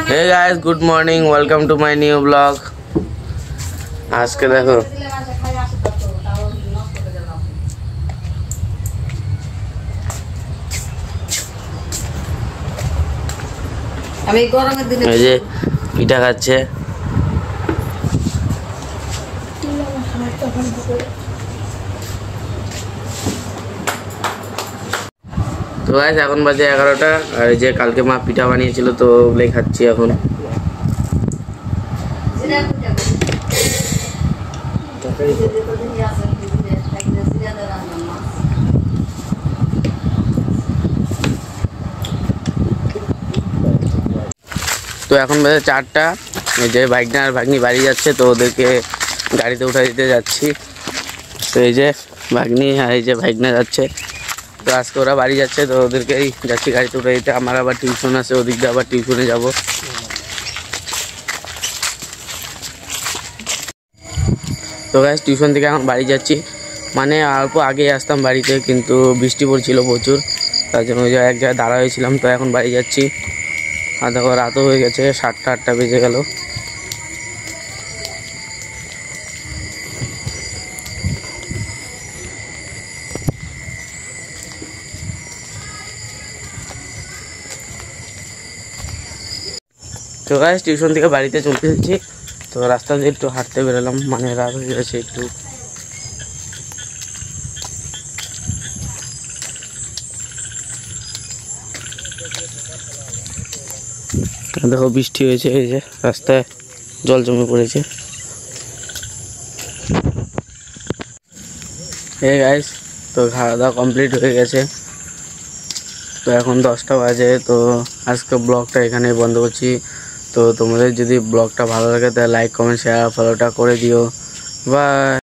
Hey guys, good morning. Welcome to my new vlog. আজকে দেখো আমি গরমের দিনে এই যে পিঠা খাচ্ছে। তো গাইস এখন বাজে 11টা আর এই যে কালকে মা পিঠা বানিয়েছিল তো ওগুলোই খাচ্ছি এখন। তো এখন বাজে 4টা, এই যে ভাগ্না আর ভাগ্নি বাড়ি যাচ্ছে তো ওদেরকে গাড়িতে উঠে দিতে যাচ্ছি। তো এই যে ভাগ্নি আর এই যে ভাগ্না যাচ্ছে, তো আজকে ওরা বাড়ি যাচ্ছে তো ওদেরকেই যাচ্ছি গাড়িতে উঠে দিতে। আমার আবার টিউশন আছে, ওদিক দিয়ে আবার টিউশনে যাব। তো গাইস টিউশন থেকে এখন বাড়ি যাচ্ছি, মানে অল্প আগেই আসতাম বাড়িতে কিন্তু বৃষ্টি পড়ছিল প্রচুর, তার জন্য ওই এক জায়গায় দাঁড়া হয়েছিলাম। তো এখন বাড়ি যাচ্ছি আর দেখো রাতও হয়ে গেছে, 7টা 8টা বেজে গেল। তো গাইস টিউশন থেকে বাড়িতে চলে এসেছি, তো রাস্তা দিয়ে একটু হাঁটতে বেরোলাম, মানে রাত হয়ে গেছে একটু। দেখো বৃষ্টি হয়েছে, এই যে রাস্তায় জল জমে পড়েছে। এই গাইস তো খাওয়া দাওয়া কমপ্লিট হয়ে গেছে, তো এখন 10টা বাজে। তো আজকে ব্লগটা এখানে বন্ধ করছি। তো তোমাদের যদি ব্লগটা ভালো লাগে তাহলে লাইক কমেন্ট শেয়ার ফলোটা করে দিও। বাই।